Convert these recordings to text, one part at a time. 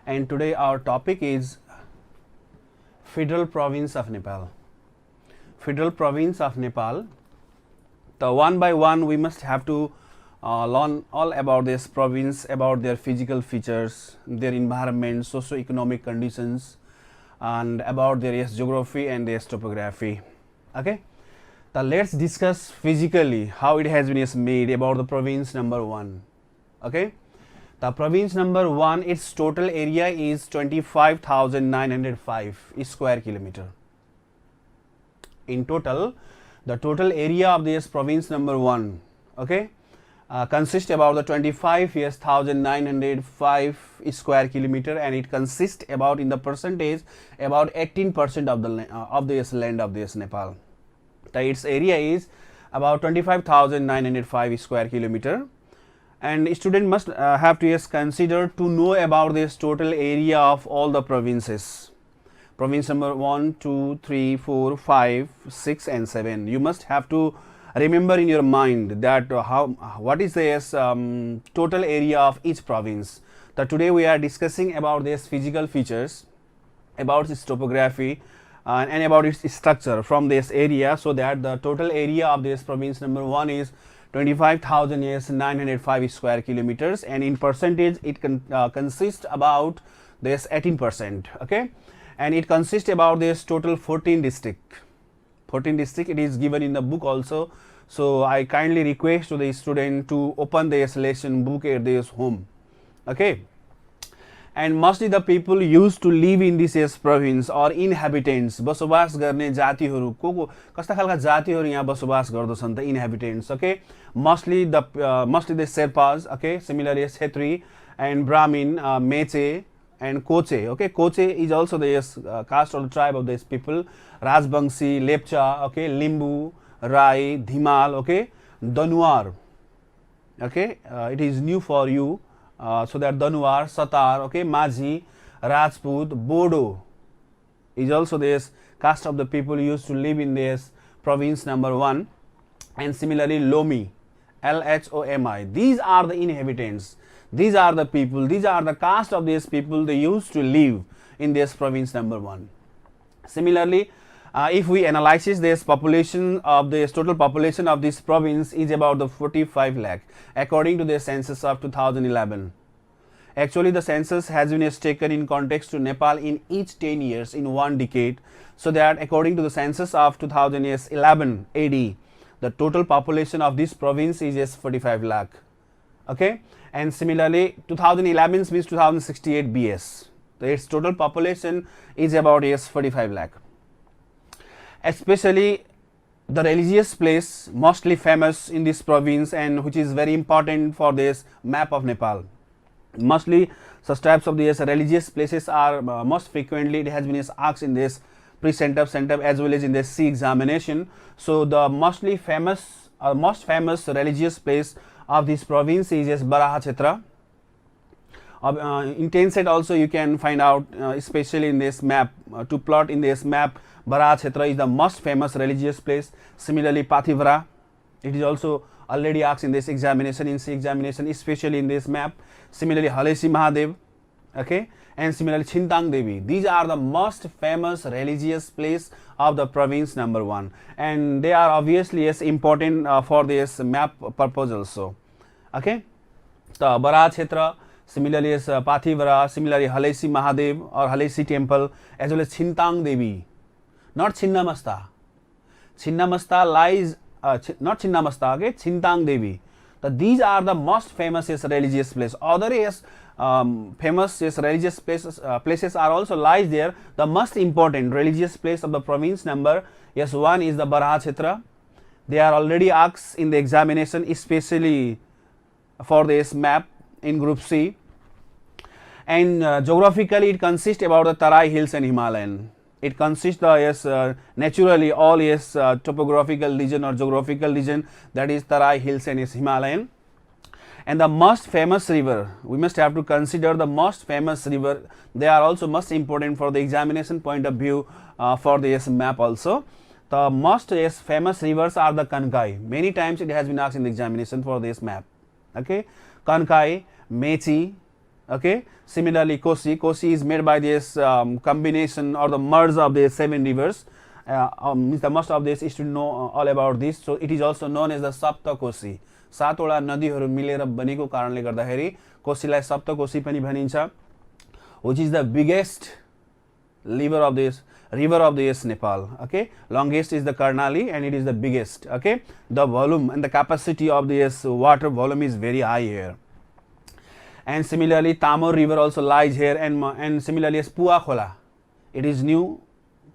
and today our topic is Federal Province of Nepal. Federal Province of Nepal. So one by one we must have to learn all about this province, about their physical features, their environment, socio-economic conditions, and about their geography and their topography. Okay. So let's discuss physically how it has been made about the province number 1. Okay. The province number 1, its total area is 25,905 square kilometer. In total, the total area of this province number 1, okay, consists about the 25,905 square kilometer, and it consists about in the percentage about 18% of this land of this Nepal. So its area is about 25,905 square kilometer, and student must have to consider to know about this total area of all the provinces. Province number 1, 2, 3, 4, 5, 6 and 7. You must have to remember in your mind that what is this total area of each province. So today we are discussing about these physical features, about its topography, and about its structure from this area, so that the total area of this province number 1 is 25,905 square kilometers, and in percentage it consists about this 18%. Okay, and it consists about this total 14 district. It is given in the book also, so I kindly request to the student to open this lesson book at this home. Okay, and mostly the people used to live in this province or inhabitants, बसोबास गर्ने जातिहरू को कस्ता खालका जातिहरू यहाँ बसोबास गर्दछन् त inhabitants. Okay, mostly the Sherpas. Okay, similarly Khetri and Brahmin, Meche and Koche. Okay, Koche is also the caste or the tribe of these people. Rajbangshi, Lepcha, okay, Limbu, Rai, Dhimal, okay, Danuar. Okay, it is new for you. So that Danuar, Satar, okay, Majhi, Rajput, Bodo is also this caste of the people used to live in this province number 1, and similarly Lomi, Lhomi. These are the inhabitants. These are the people. These are the caste of these people. They used to live in this province number 1. Similarly, if we analyze this population of this total population of this province is about the 45 lakh according to the census of 2011. Actually, the census has been taken in context to Nepal in each 10 years in one decade, so that according to the census of 2011 AD, the total population of this province is just 45 lakh. Okay, and similarly 2011 means 2068 BS. So its total population is about 45 lakh. Especially the religious place mostly famous in this province, and which is very important for this map of Nepal. Mostly such types of these religious places are most frequently it has been asked in this pre-center as well as in the C examination. So the most famous religious place of this province is Baraha Kshetra. In Tencent also you can find out, especially in this map, to plot in this map, Baraha Kshetra is the most famous religious place. Similarly, Pathivara, it is also already asked in this examination, in C examination, especially in this map. Similarly, Halesi Mahadev, okay, and similarly Chintang Devi. These are the most famous religious place of the province number 1, and they are obviously important for this map purpose also. Okay, so Baraha Kshetra, similarly is Pathivara, similarly Halesi Mahadev or Halesi temple, as well as Chintang Devi. Not Chinnamasta. Chinnamasta lies, not Chinnamasta, okay, Chintang Devi. So these are the most famous religious places. Other famous religious places are also lies there. The most important religious place of the province number 1 is the Baraha Kshetra. They are already asked in the examination, especially for this map in group C. And geographically it consists about the Tarai Hills and Himalayan. It consists naturally all topographical region or geographical region, that is Tarai Hills and Himalayan. And the most famous river, we must have to consider the most famous river. They are also most important for the examination point of view for this map also. The most famous rivers are the Kankai. Many times it has been asked in the examination for this map. Okay, Kankai, Mechi, Okay. Similarly, Kosi is made by this combination or the merge of the 7 rivers. Means the most of this is to know all about this. So it is also known as the Saptakosi. 7 वटा नदीहरू मिलेर बनेको कारणले गर्दाखेरि कोसीलाई सप्तकोशी पनि भनिन्छ, which is the biggest river of this Nepal. Okay, longest is the Karnali and it is the biggest. Okay, the volume and the capacity of this water volume is very high here. And similarly, Tamor river also lies here, and similarly as Pua Khola, it is new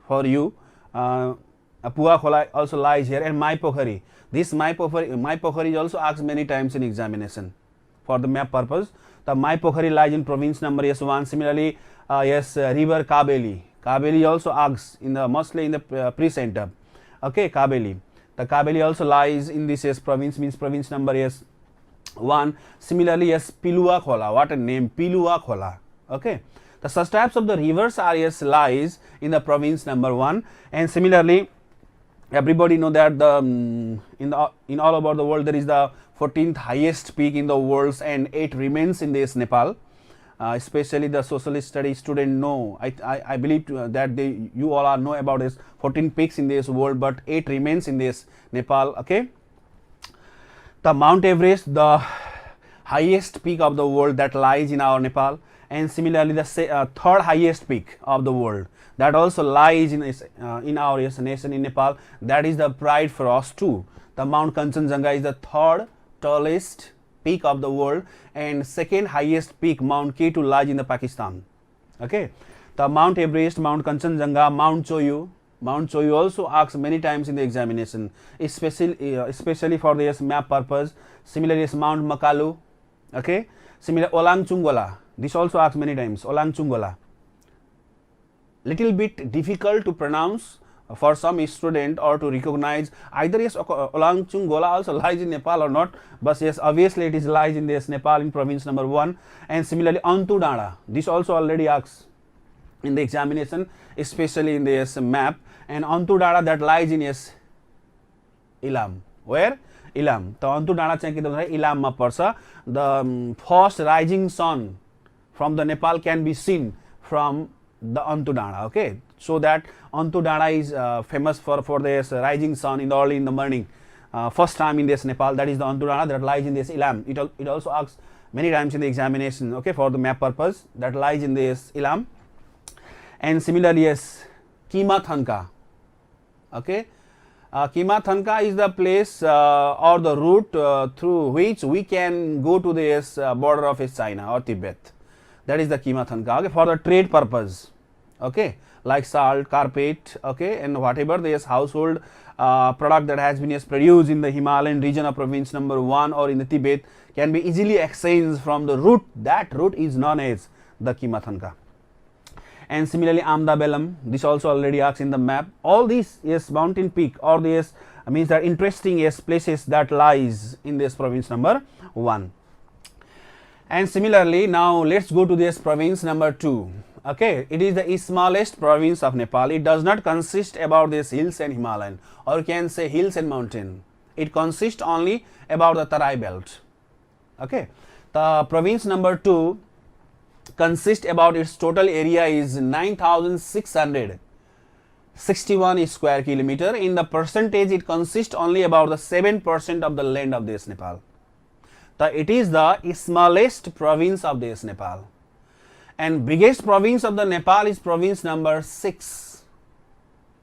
for you. Pua Khola also lies here, and Mai Pokhari. This Mai Pokhari is also asked many times in examination for the map purpose. The Mai Pokhari lies in province number S1. Similarly, river Kabeli. Kabeli also asks in the mostly in the pre-center. Okay, Kabeli. The Kabeli also lies in this province, means province number S1. Similarly, Pilua Khola. What a name, Pilua Khola. Okay. The such types of the rivers are lies in the province number 1, and similarly, everybody know that the in all over the world there is the 14th highest peak in the world, and 8 remains in this Nepal. Especially the social study student know. I believe that you all know about this 14 peaks in this world, but 8 remains in this Nepal. Okay. The Mount Everest, the highest peak of the world, that lies in our Nepal, and similarly the 3rd highest peak of the world, that also lies in our nation in Nepal, that is the Pride for us too. The Mount Kanchenjunga is the 3rd tallest peak of the world, and 2nd highest peak Mount K2 lies in the Pakistan. Okay, the Mount Everest, Mount Kanchenjunga, Mount Choyu. Mount Choyu also asked many times in the examination, especially for this map purpose. Similarly, is Mount Makalu. Okay, similar Olang Chungola. This also asked many times. Olang Chungola. Little bit difficult to pronounce for some student or to recognize either Olang Chungola also lies in Nepal or not, but yes, obviously it is lies in this Nepal in province number 1. And similarly Antu Dada, this also already asked in the examination, especially in this map. And Antu Dada, that lies in Ilam. Where? Ilam. The Antu Dada चाहिँ के भन्दा Ilam मा पर्छ. The first rising sun from the Nepal can be seen from the Antu Dada. Okay, so that Antu Dada is famous for this rising sun in the morning. First time in this Nepal, that is the Antu Dada that lies in this Ilam. It also asks many times in the examination. Okay, for the map purpose, that lies in this Ilam. And similarly, Kima Thanka. Okay, Kima Thanka is the place or the route through which we can go to this border of China or Tibet. That is the Kima Thanka. Okay, for the trade purpose. Okay, like salt, carpet. Okay, and whatever this household product that has been produced in the Himalayan region of province number 1 or in the Tibet can be easily exchanged from the route. That route is known as the Kima Thanka. And similarly Amda Belam, this also already asked in the map. All these mountain peak or this means that interesting places that lies in this province number 1. And similarly, now let's go to this province number 2. Okay, it is the smallest province of Nepal. It does not consist about this hills and Himalayan, or you can say hills and mountain. It consists only about the Tarai belt. Okay, the province number 2 consists about its total area is 9,661 square kilometer. In the percentage, it consists only about the 7% of the land of this Nepal. It is the smallest province of this Nepal, and biggest province of the Nepal is province number 6.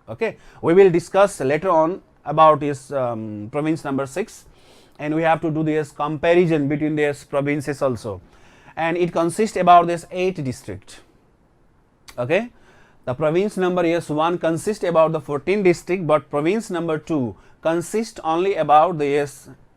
Okay, we will discuss later on about this province number 6, and we have to do this comparison between these provinces also. And it consists about this 8 district. Okay, the province number 1 consists about the 14 district, but province number 2 consists only about the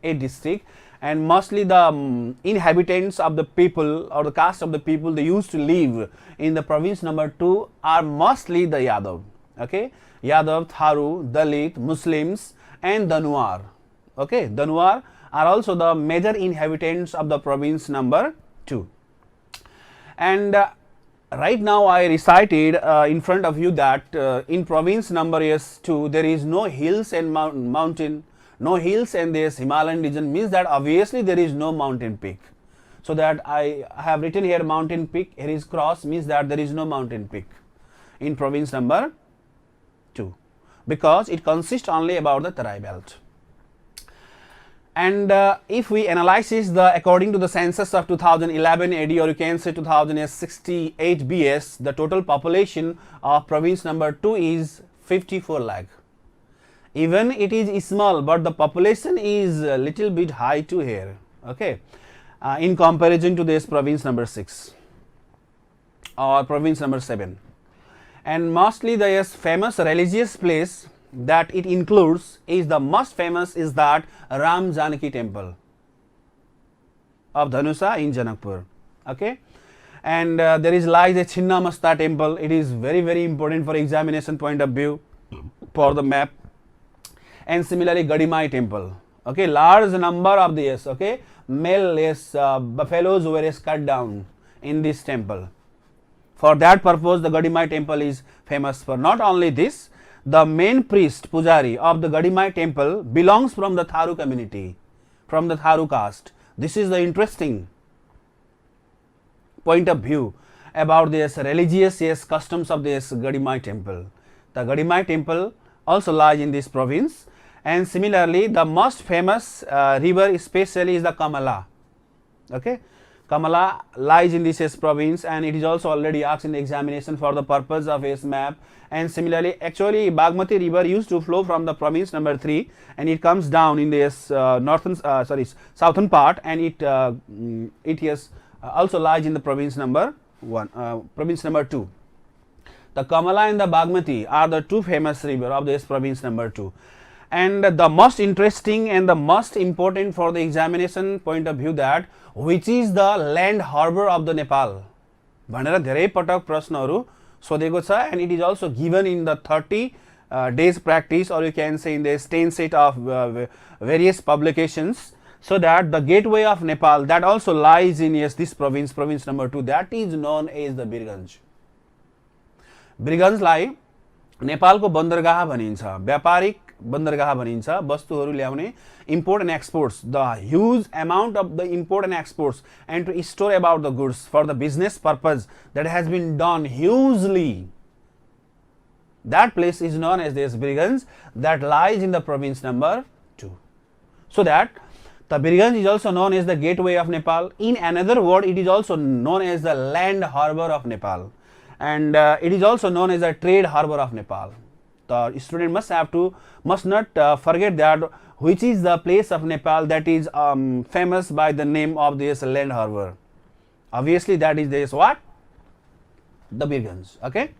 8 district, and mostly the inhabitants of the people or the caste of the people they used to live in the province number 2 are mostly the Yadav. Okay, Yadav, Tharu, Dalit, Muslims, and Danwar. Okay, Danwar are also the major inhabitants of the province number 2. And right now I recited in front of you that in province number 2 there is no hills and mountain, no hills, and this Himalayan region means that obviously there is no mountain peak. So that I have written here mountain peak, here is cross, means that there is no mountain peak in province number 2, because it consists only about the Tarai belt. And if we analyze the according to the census of 2011 AD, or you can say 2068 BS, the total population of province number 2 is 54 lakh. Even it is small, but the population is a little bit high to here, okay, in comparison to this province number 6 or province number 7. And mostly the famous religious place that it includes is, the most famous is that Ram Janaki temple of Dhanusa in Janakpur, okay. And there is lies a Chinnamasta temple. It is very, very important for examination point of view for the map. And similarly Gadimai temple, okay, large number of this, okay, male buffaloes were cut down in this temple. For that purpose the Gadimai temple is famous for. Not only this, the main priest Pujari of the Gadimai temple belongs from the Tharu community, from the Tharu caste. This is the interesting point of view about this religious customs of this Gadimai temple. The Gadimai temple also lies in this province. And similarly the most famous river especially is the Kamala, okay. Kamala lies in this province, and it is also already asked in the examination for the purpose of his map. And similarly, actually Bagmati river used to flow from the province number 3, and it comes down in this southern part, and it is also lies in the province number 1, province number 2. The Kamala and the Bagmati are the two famous river of this province number 2. And the most interesting and the most important for the examination point of view, that which is the land harbor of the Nepal भनेर धेरै पटक प्रश्नहरु सोधेको छ. And it is also given in the 30 days practice, or you can say in the 10 set of various publications. So that the gateway of Nepal that also lies in this province, province number 2, that is known as the Birganj. Birganjलाई नेपालको बन्दरगाह भनिन्छ, व्यापारिक बन्दरगाह भनिन्छ. वस्तुहरु ल्याउने, import and exports, the huge amount of the import and exports, and to store about the goods for the business purpose that has been done hugely. That place is known as this Birganj, that lies in the province number 2. So that the Birganj is also known as the gateway of Nepal. In another word, it is also known as the land harbor of Nepal, and it is also known as the trade harbor of Nepal. The student must not forget that which is the place of Nepal that is famous by the name of this land harbor. Obviously that is this what? The Birganj, okay.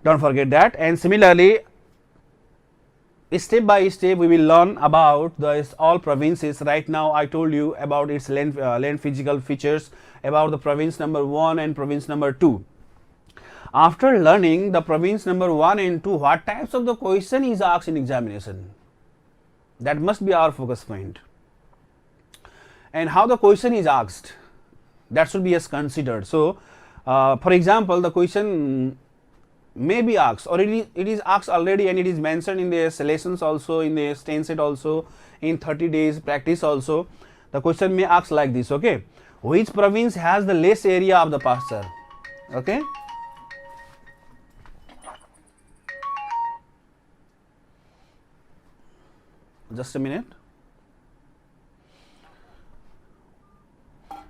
Don't forget that. And similarly, step by step we will learn about this all provinces. Right now I told you about its land physical features, about the province number 1 and province number 2. After learning the province number 1 and 2, what types of the question is asked in examination? That must be our focus point. And how the question is asked, that should be as considered. So, for example, the question may be asked, or it is asked already, and it is mentioned in the lessons also, in the 10 set also, in 30 days practice also. The question may ask like this, okay. Which province has the less area of the pasture? Okay. Just a minute.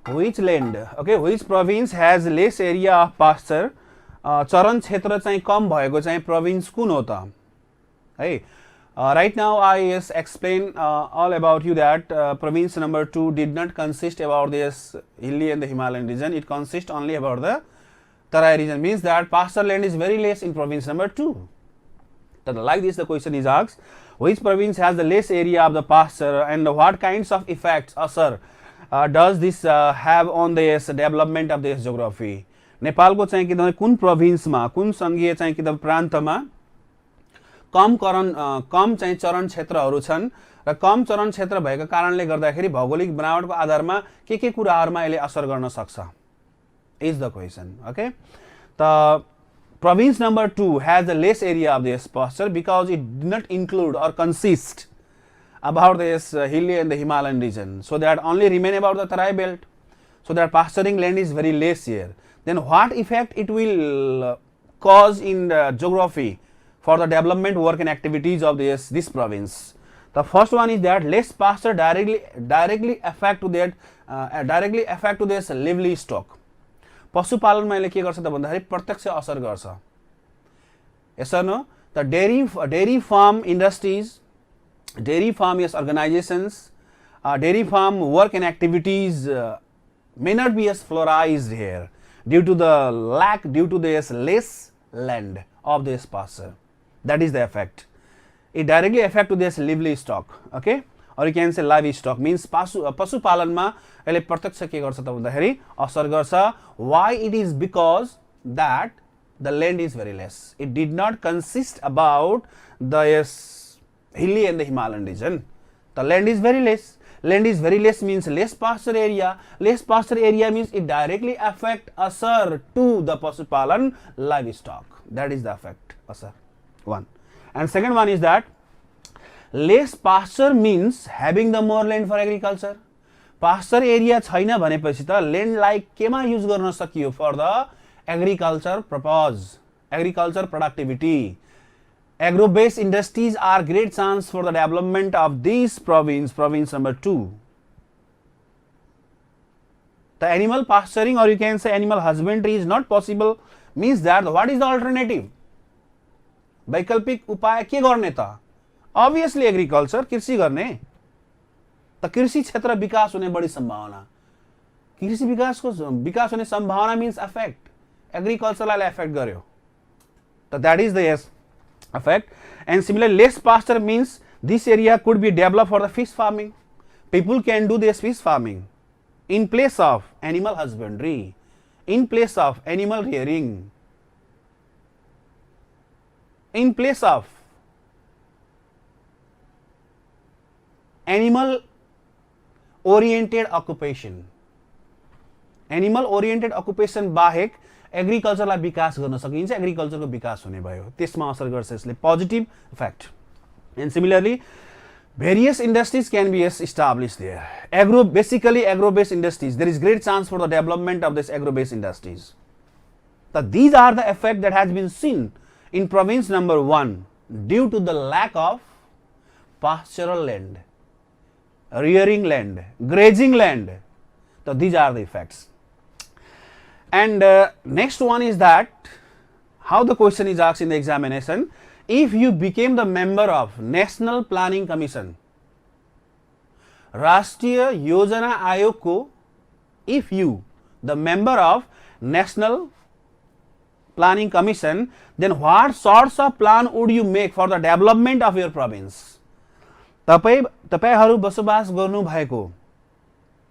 Which land, okay, which province has less area of pasture? चरण क्षेत्र चाहिँ कम भएको चाहिँ province कुन हो त है. Right now I explain all about you that province number 2 did not consist about this hilly and the Himalayan region. It consists only about the Tarai region, means that pasture land is very less in province number 2. So like this the question is asked, which province has the less area of the pasture, and what kinds of effects asar does this have on the development of this geography? नेपालको चाहिँ कि कुन प्रोभिन्समा, कुन संघीय चाहिँ कि प्रान्तमा कम चाहिँ चरण क्षेत्रहरू छन्, र कम चरण क्षेत्र भएको कारणले गर्दाखेरि भौगोलिक बनावटको आधारमा के कुराहरुमा यसले असर गर्न सक्छ is the question, okay. The province number 2 has the less area of this pasture because it did not include or consist about this hilly and the Himalayan region, so that only remain about the Tarai belt. So that pasturing land is very less here. Then what effect it will cause in geography for the development work and activities of this province? The first one is that less pasture directly affect to this livestock. पशुपालनमा यसले के गर्छ त भन्दाखेरि प्रत्यक्ष असर गर्छ. Yes or no? The dairy farm industries, dairy farm organizations, dairy farm work and activities may not be as flourished here due to this less land of this pasture. That is the effect. It directly affect to this livestock, okay, or you can say livestock means पशुपालनमा यसले प्रत्यक्ष के गर्छ त भन्दाखेरि असर गर्छ. Why? It is because that the land is very less. It did not consist about the hilly and the Himalayan region. The land is very less. Land is very less means less pasture area. Less pasture area means it directly affect asar to the pasupalan livestock. That is the effect asar. One. And second one is that less pasture means having the more land for agriculture. Pasture area छैन भनेपछि त land like केमा use गर्न सकियो for the agriculture purpose, agriculture productivity. Agro-based industries are great chance for the development of this province number 2. The animal pasturing or you can say animal husbandry is not possible means that what is the alternative? वैकल्पिक उपाय के गर्ने त? Obviously agriculture, कृषि गर्ने. त कृषि क्षेत्र विकास हुने बढी सम्भावना. कृषि विकास हुने सम्भावना means affect. Agriculture लाई affect गर्यो. त that is the effect. And similarly less pasture means this area could be developed for the fish farming. People can do this fish farming in place of animal husbandry, in place of animal rearing, in place of animal oriented occupation. Animal oriented occupation बाहेक एग्रीकल्चरलाई विकास गर्न सकिन्छ. एग्रीकल्चरको विकास हुने भयो, त्यसमा असर गर्छ यसले, positive effect. And similarly various industries can be established there. Basically agro-based industries, there is great chance for the development of this agro-based industries. So these are the effect that has been seen in province number 1 due to the lack of pastoral land, rearing land, grazing land. So these are the effects. And next one is that how the question is asked in the examination. If you became the member of National Planning Commission, राष्ट्रीय योजना आयोग को, if you the member of National Planning Commission, then what sorts of plan would you make for the development of your province? तपाईहरु बसोबास गर्नु भएको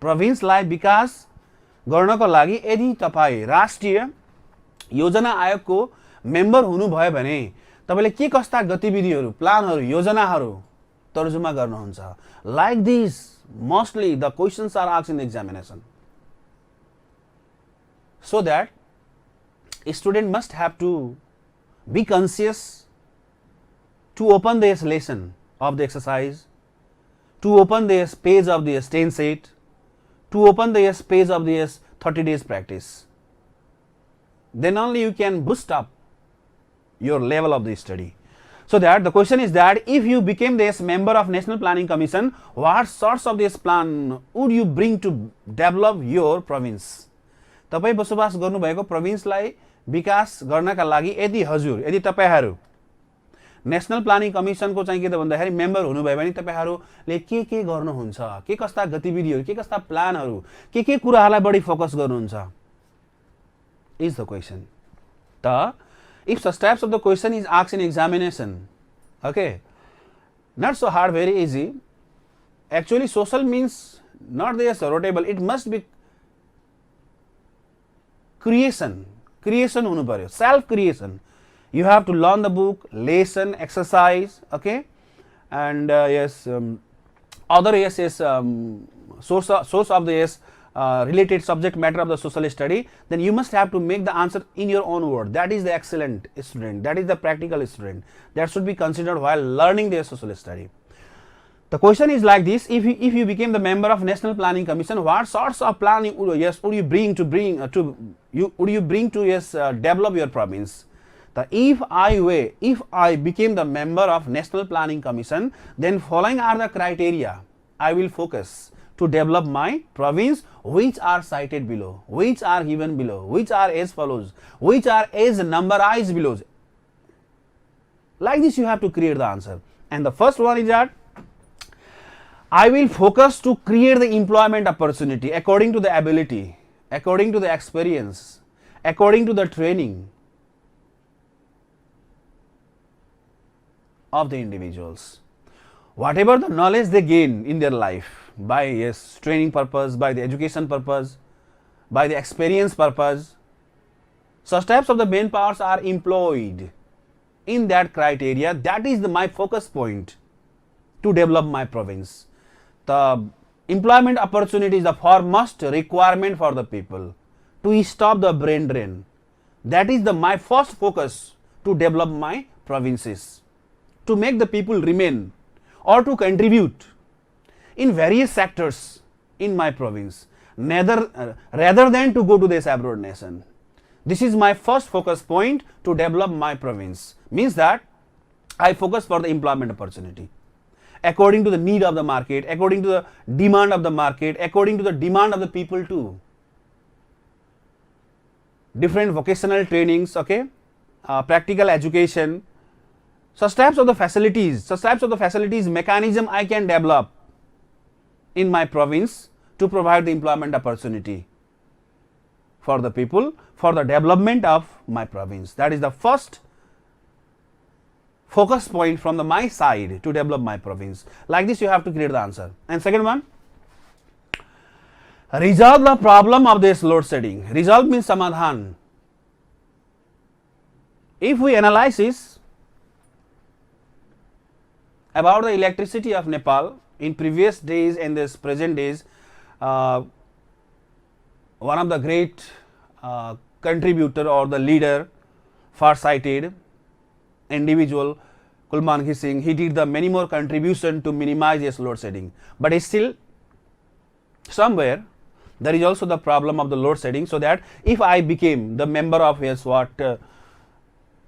प्रोभिन्सलाई विकास गर्नको लागि यदि तपाई राष्ट्रिय योजना आयोगको मेम्बर हुनु भयो भने तपाईले के कस्ता गतिविधिहरु, प्लानहरु, योजनाहरु तर्जुमा गर्नुहुन्छ? Like this, mostly the questions are asked in the examination. So that a student must have to be conscious to open this lesson of the exercise, to open this page of the 10 set, to open this page of this 30 days practice. Then only you can boost up your level of the study. So that the question is that if you became this member of National Planning Commission, what sorts of this plan would you bring to develop your province? तपाई बसोबास गर्नु भएको प्रोभिन्सलाई विकास गर्नका लागि यदि तपाईहरु national planning कमिसनको चाहिँ के त भन्दाखेरि मेम्बर हुनुभयो भने तपाईहरुले के गर्नुहुन्छ, के कस्ता गतिविधिहरु, के कस्ता प्लानहरु, के कुराहरुलाई बढी फोकस गर्नुहुन्छ is the question. If such types of the question is asked in examination, okay, not so hard, very easy. Actually social means not there rotatable, it must be creation हुनु पर्यो, self creation. You have to learn the book, lesson, exercise, okay, and other source of the related subject matter of the social study. Then you must have to make the answer in your own word. That is the excellent student, that is the practical student, that should be considered while learning the social study. The question is like this: if you became the member of National Planning Commission, what sorts of planning would you bring to develop your province? If I became the member of National Planning Commission, then following are the criteria I will focus to develop my province, which are cited below, which are given below, which are as follows, which are as numberized below. Like this you have to create the answer. And the first one is that I will focus to create the employment opportunity according to the ability, according to the experience, according to the training of the individuals. Whatever the knowledge they gain in their life by training purpose, by the education purpose, by the experience purpose, such types of the manpowers are employed in that criteria. That is my focus point to develop my province. The employment opportunity is the foremost requirement for the people to stop the brain drain. That is my first focus to develop my provinces, to make the people remain or to contribute in various sectors in my province, rather than to go to this abroad nation. This is my first focus point to develop my province. Means that I focus for the employment opportunity according to the need of the market, according to the demand of the market, according to the demand of the people too. Different vocational trainings, practical education, such types of the facilities mechanism I can develop in my province to provide the employment opportunity for the people, for the development of my province. That is the first focus point from my side to develop my province. Like this you have to create the answer. And second one, resolve the problem of this load shedding. Resolve means samadhan. If we analyze this about the electricity of Nepal in previous days and this present days, one of the great contributor or the leader, far-sighted individual, Kulman Singh, he did the many more contribution to minimize this load shedding. But still, somewhere there is also the problem of the load shedding. So that if I became the member of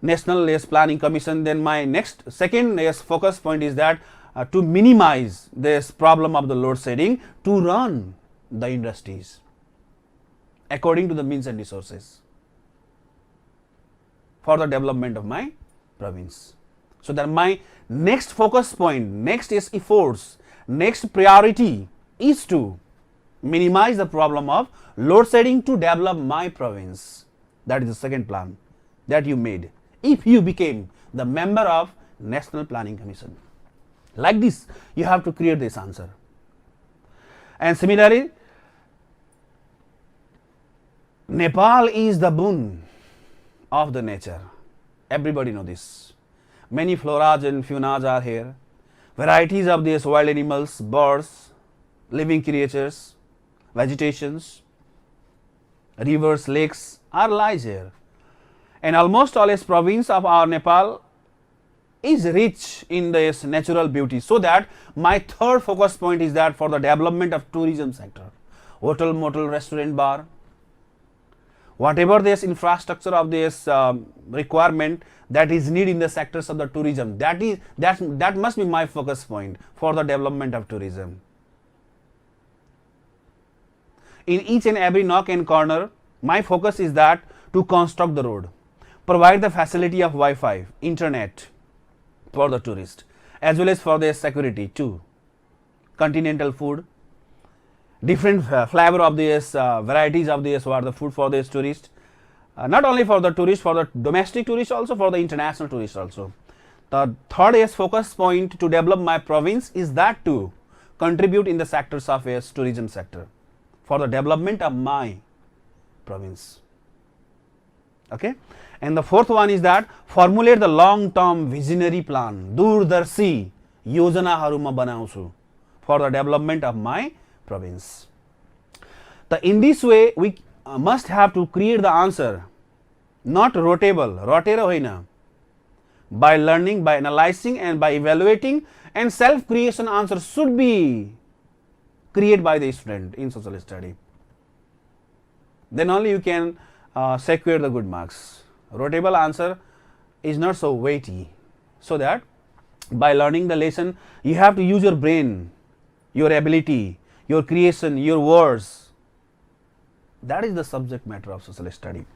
National Planning Commission, then my second focus point is that to minimize this problem of the load shedding, to run the industries according to the means and resources for the development of my province. So that my next focus point, next efforts, next priority is to minimize the problem of load shedding to develop my province. That is the second plan that you made if you became the member of National Planning Commission. Like this you have to create this answer. And similarly, Nepal is the boon of the nature. Everybody know this. Many floras and faunas are here. Varieties of these wild animals, birds, living creatures, vegetations, rivers, lakes are lies here. And almost all this province of our Nepal is rich in this natural beauty. So that my third focus point is that for the development of tourism sector, hotel, motel, restaurant, bar, whatever this infrastructure of this requirement that is needed in the sectors of the tourism, that must be my focus point for the development of tourism. In each and every nook and corner, my focus is that to construct the road, provide the facility of Wi-Fi, internet for the tourist, as well as for their security too. Continental food, different flavor of this varieties of this what the food for this tourist, not only for the tourist, for the domestic tourist also, for the international tourist also. The third focus point to develop my province is that to contribute in the sectors of tourism sector for the development of my province. Okay. And the fourth one is that formulate the long term visionary plan, दूरदर्शी योजनाहरुमा बनाउँछु for the development of my province. In this way we must have to create the answer, not rotable, rotera hoina, by learning, by analyzing and by evaluating, and self creation answer should be created by the student in social study. Then only you can secure the good marks. Rotable answer is not so weighty. So that by learning the lesson, you have to use your brain, your ability, your creation, your words. That is the subject matter of social study.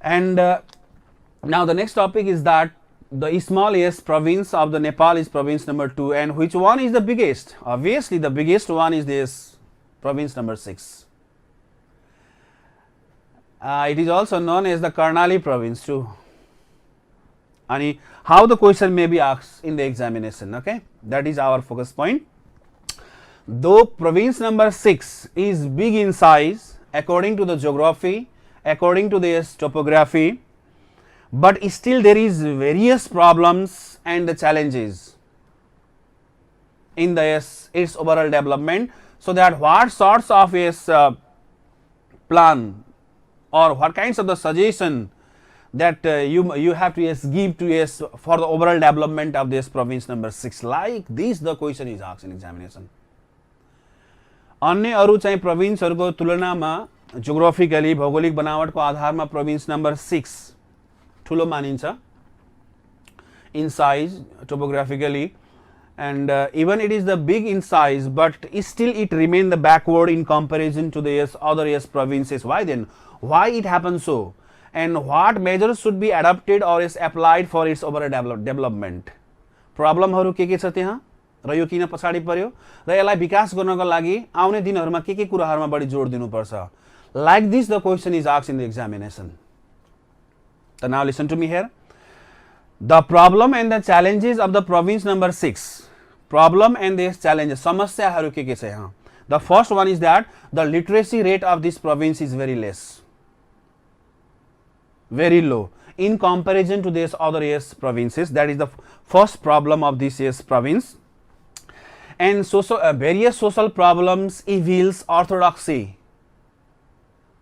And now the next topic is that the smallest province of the Nepal is province number 2, and which one is the biggest? Obviously the biggest one is this province number 6. It is also known as the Karnali province too. And how the question may be asked in the examination, okay? That is our focus point. Though province number 6 is big in size according to the geography, according to the topography, but still there is various problems and the challenges in the its overall development. So that what sorts of plan or what kinds of the suggestion that you have to give to for the overall development of this province number 6, like this the question is asked in examination. अन्य अरु चाहिँ प्रोभिन्सहरुको तुलनामा geographically भौगोलिक बनावटको आधारमा province number 6 ठुलो मानिन्छ in size topographically, and even it is the big in size, but still it remain the backward in comparison to the other provinces. Why then? Why it happens so? And what measures should be adopted or is applied for its overall development? प्रब्लमहरु के छ त्यहाँ र यो किन पछाडी पर्यो र यसलाई विकास गर्नको लागि आउने दिनहरुमा के कुराहरुमा बढी जोड दिनुपर्छ? Like this the question is asked in the examination. So now listen to me here. The problem and the challenges of the province number 6. Problem and the challenges. समस्याहरु के छ यहाँ? The first one is that the literacy rate of this province is very less, very low in comparison to these other provinces. That is the first problem of this province. And various social problems, evils, orthodoxy.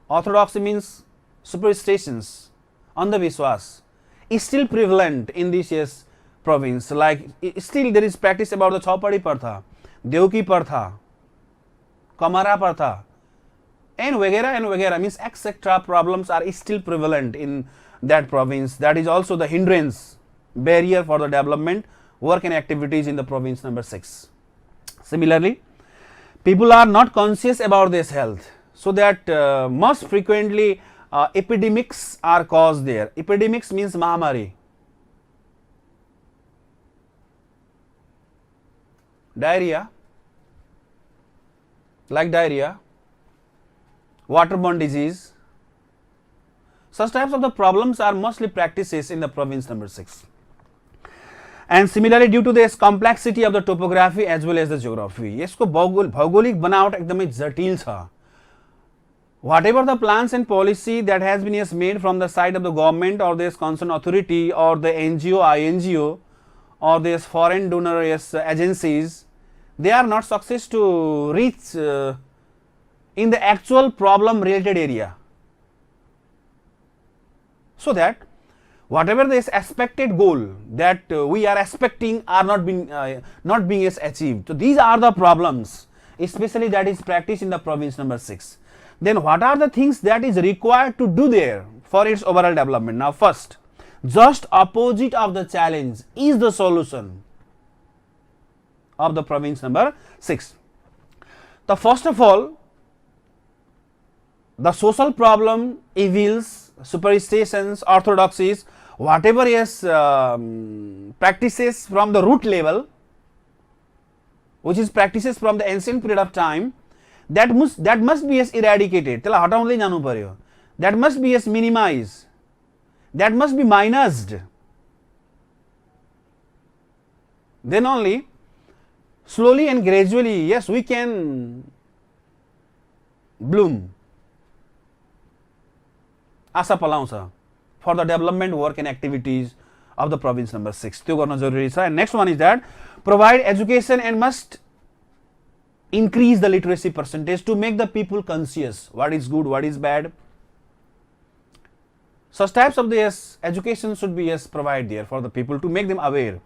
Orthodoxy means superstitions, andhavishwas, is still prevalent in this province. Like still there is practice about the Chaupadi Partha, Devki Partha, Kamara Partha, and Vagera means etc. problems are still prevalent in that province. That is also the hindrance, barrier for the development, work and activities in the province number 6. Similarly, people are not conscious about this health, so that most frequently epidemics are caused there. Epidemics means Mahamari. Diarrhea, like diarrhea, waterborne disease. Such types of the problems are mostly practices in the province number 6. And similarly, due to this complexity of the topography as well as the geography, यसको भौगोलिक बनावट एकदमै जटिल छ. Whatever the plans and policy that has been made from the side of the government or this concerned authority or the NGO, INGO or this foreign donor agencies, they are not success to reach in the actual problem related area. So that whatever this expected goal that we are expecting are not being achieved. So these are the problems, especially that is practiced in the province number 6. Then what are the things that is required to do there for its overall development? Now first, just opposite of the challenge is the solution of the province number 6. The first of all, the social problem, evils, superstitions, orthodoxies, whatever is practices from the root level, which is practices from the ancient period of time, that must be eradicated. That must be minimized. That must be minused. Then only slowly and gradually, yes, we can bloom. Asa palauncha for the development work and activities of the province number 6. And next one is that provide education and must increase the literacy percentage to make the people conscious what is good, what is bad. Such types of this education should be provided there for the people to make them aware.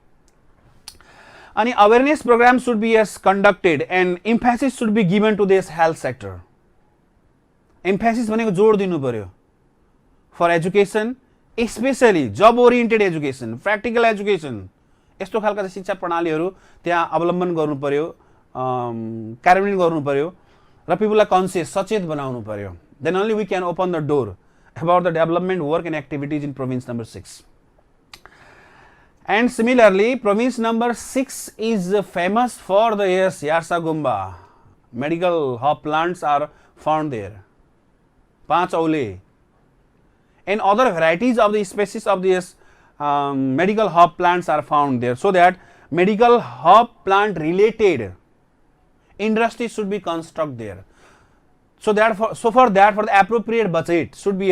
And awareness programs should be conducted and emphasis should be given to this health sector. Emphasis भनेको जोड दिनु पर्यो for education, especially job oriented education, practical education. यस्तो खालका शिक्षा प्रणालीहरू त्यहाँ अवलम्बन गर्नु पर्यो, कार्यान्वयन गर्नु पर्यो र पिपुललाई कन्सियस सचेत बनाउनु पर्यो. Then only we can open the door about the development work and activities in province number 6. And similarly, province number 6 is famous for the Yarsa Gumba. Medical hub plants are found there. Panch Aule. And other varieties of the species of this medical hub plants are found there. So that medical hub plant related industries should be constructed there. So for the appropriate budget should be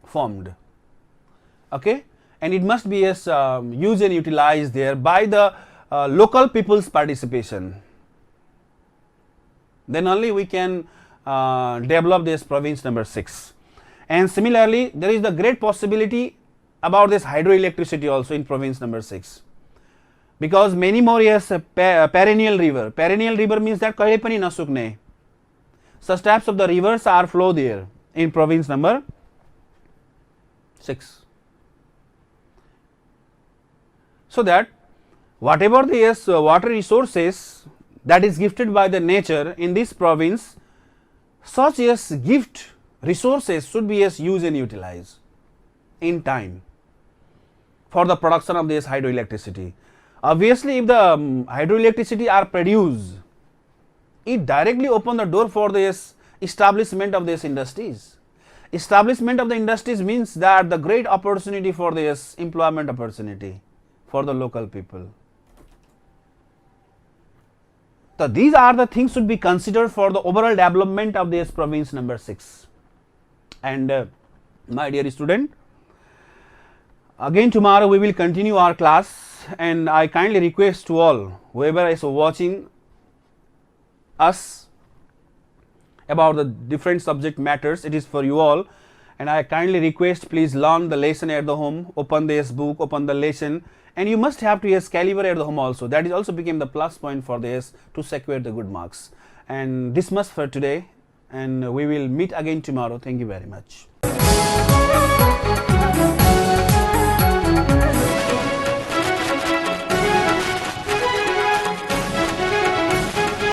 formed. Okay, and it must be used and utilized there by the local people's participation. Then only we can develop this province number 6. And similarly, there is the great possibility about this hydroelectricity also in province number 6. Because many more perennial river. Perennial river means that kahle pani nasukne. Such types of the rivers are flow there in province number 6. So that whatever the water resources that is gifted by the nature in this province, such gift resources should be used and utilized in time for the production of this hydroelectricity. Obviously, if the hydroelectricity are produced, it directly open the door for this establishment of these industries. Establishment of the industries means that the great opportunity for this employment opportunity for the local people. So these are the things should be considered for the overall development of this province number 6. And my dear student, again tomorrow we will continue our class, and I kindly request to all whoever is watching us about the different subject matters, it is for you all, and I kindly request please learn the lesson at the home, open this book, open the lesson, and you must have to caliber at the home also. That is also became the plus point for this to secure the good marks. And this much for today, and we will meet again tomorrow. Thank you very much.